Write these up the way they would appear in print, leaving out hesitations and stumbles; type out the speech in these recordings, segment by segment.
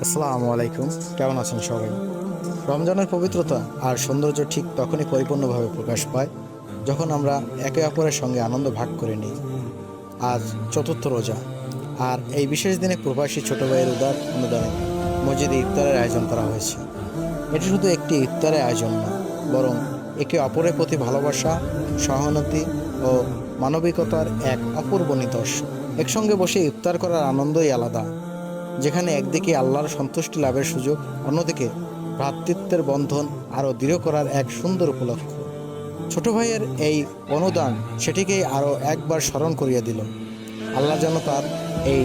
আসসালামু আলাইকুম। কেমন আছেন সবাই? রমজানের পবিত্রতা আর সৌন্দর্য ঠিক তখনই পরিপূর্ণভাবে প্রকাশ পায় যখন আমরা একে অপরের সঙ্গে আনন্দ ভাগ করে নিই। আজ চতুর্থ রোজা, আর এই বিশেষ দিনে প্রবাসী ছোট ভাইয়ের উদার অনুদানে মসজিদে ইফতারের আয়োজন করা হয়েছে। এটি শুধু একটি ইফতারের আয়োজন না, বরং একে অপরের প্রতি ভালোবাসা, সহানুভূতি ও মানবিকতার এক অপূর্ব নিদর্শন। একসঙ্গে বসে ইফতার করার আনন্দই আলাদা, যেখানে একদিকে আল্লাহর সন্তুষ্টি লাভের সুযোগ, অন্যদিকে ভ্রাতৃত্বের বন্ধন আরও দৃঢ় করার এক সুন্দর উপলক্ষ। ছোট ভাইয়ের এই অনুদান সেটিকেই আরও একবার স্মরণ করিয়ে দিল। আল্লাহ যেন তার এই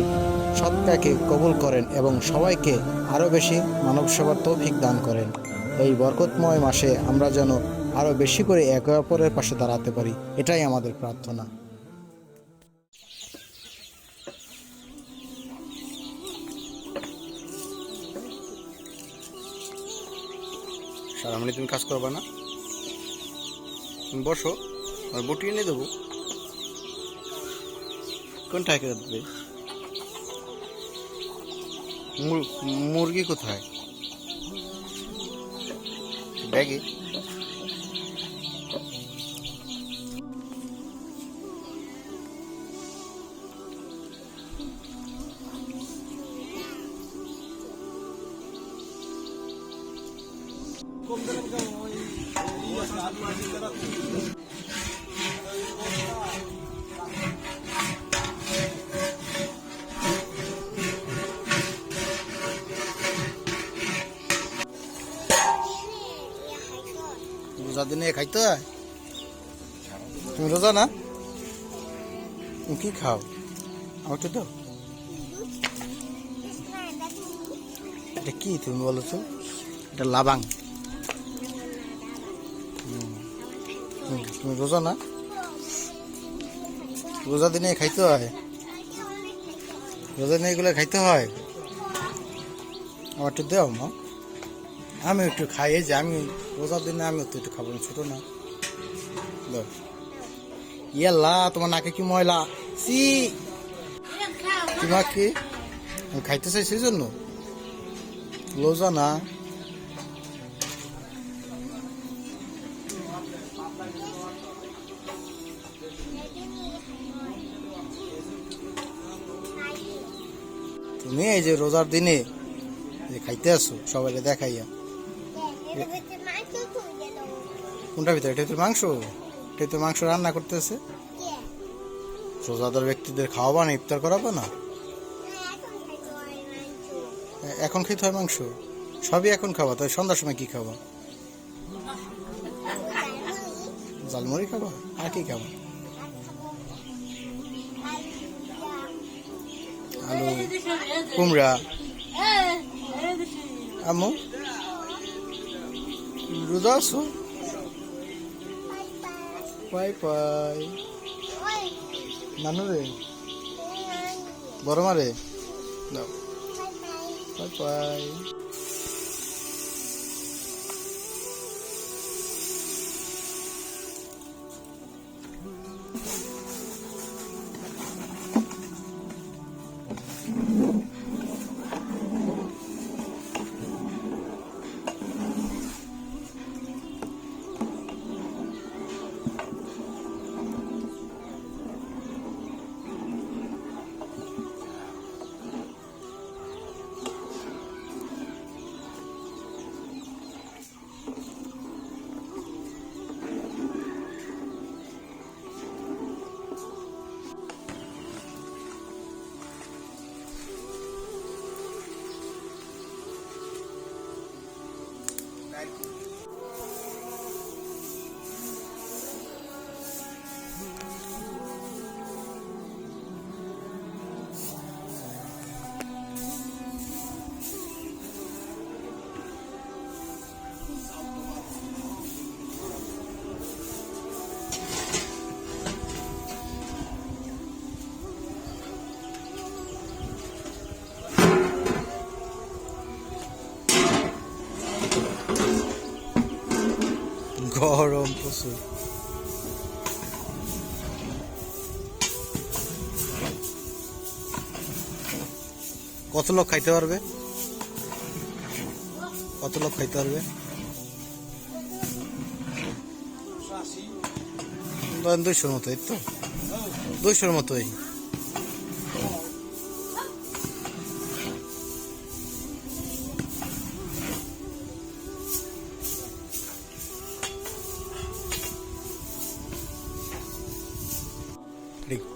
সৎকাকে কবুল করেন এবং সবাইকে আরও বেশি মানব সেবার তৌফিক দান করেন। এই বরকতময় মাসে আমরা যেন আরও বেশি করে একে অপরের পাশে দাঁড়াতে পারি, এটাই আমাদের প্রার্থনা। সারামণি, তুমি কাজ করবা না? তুমি বসো, আর বটি এনে দেবো। কোনটা একে দেবে? মুরগি কোথায়? ব্যাগে? রোজা দিনে খাইতে হয়? তুমি রোজা না? তুমি কি খাও? আমার তো দাও। এটা কি তুমি বলো তো? এটা লাবাং। তুমি রোজা না? রোজা দিনে খাইতে হয়? রোজা দিনে এগুলো খাইতে হয়? আমার একটু দাও মা, আমি একটু খাই। এই যে আমি রোজার দিনে আমি তো একটু খাবো, ছোট না। দাও। ইয়াল্লা, তোমার নাকে কি ময়লা! সি, তোমার কি আমি খাইতে চাই সেই জন্য? রোজা না? তুমি এই যে রোজার দিনে যে খাইতে আসো সবাইকে দেখাইয়া, কোনটা ভিতরে? এটা তো মাংস, এটা তো মাংস রান্না করতেছে। রোজাদার ব্যক্তিদের খাওয়াবা না, ইফতার করাবো না? এখন খেতে হয় মাংস? সবই এখন খাবা? তাই সন্ধ্যার সময় কি খাবা? জালমুড়ি খাবা? আর কি খাবা? আলু, কুমড়া। আম্মু, রোজা আছো? পাই পাই। নানু রে, বড় মারে দাও। পাই পাই। গরম প্রচুর। কত লোক খাইতে পারবে? কত লোক খাইতে পারবে? ধরেন 200-র মতো, এই তো 200-র মতোই।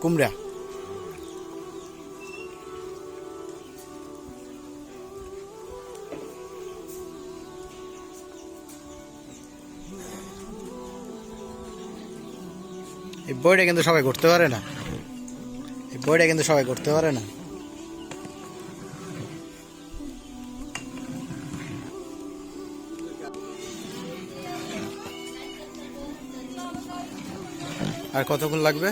কুমড়া এই বইটা কিন্তু সবাই করতে পারে না, এই বইটা কিন্তু সবাই করতে পারে না। আর কতক্ষণ লাগবে?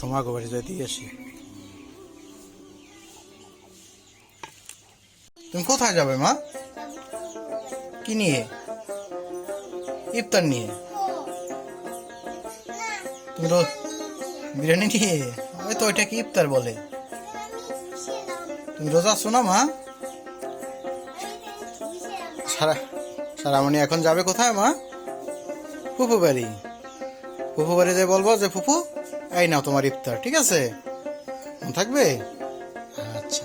সময় বাড়ি যাই দিয়ে আসি। তুমি কোথায় যাবে মা? কি নিয়ে? ইফতার নিয়ে? তুমি বিরিয়ানি নিয়ে? ওই তো ওইটা কি ইফতার বলে? তুমি রোজা আছো না মা? সারামণি এখন যাবে কোথায় মা? ফুফু বাড়ি। ফুফু বাড়ি যাই বলবো যে ফুফু এই নাও তোমার ইফতার, ঠিক আছে? থাকবে? আচ্ছা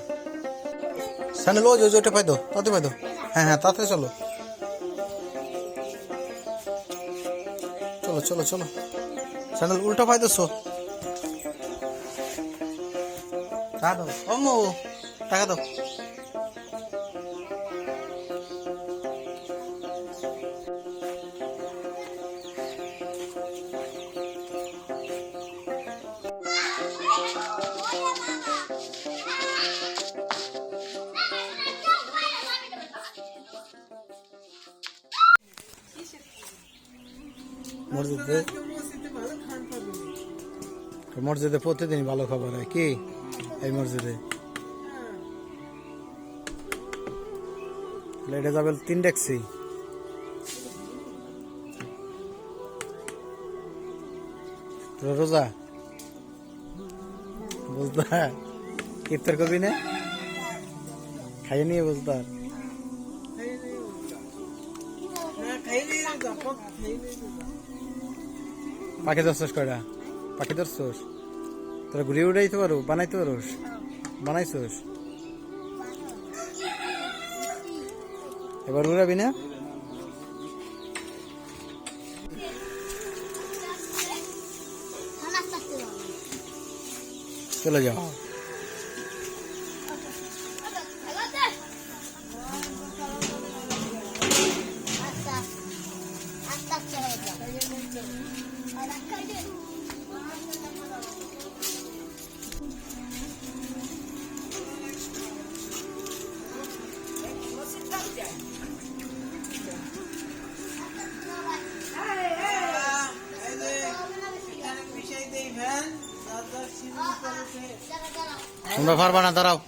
স্যান্ডেল ওই ওইটা পাই দো, তাতে পাই দো। হ্যাঁ হ্যাঁ তাড়াতাড়ি চলো চলো চলো চলো। স্যান্ডেল উল্টো পাই দোছো, টাকা দাও অম্মু, টাকা দাও। মসজিদে প্রতিদিন ভালো খবর হয় কি এই মসজিদে? এটা যাবে 3 ট্যাক্সি। রোজা বুঝদার ইফতার করবি না? খাইয়ে নিয়ে বুঝদার পাখি ধরছস কয়টা? পাখি ধরছস? তোরা ঘুরিয়ে উড়াইতে পারো? বানাইতে পারোস? বানাইছস? এবার উড়াবি না? চলে যাও। তোমরা পারবা না, দাঁড়াও।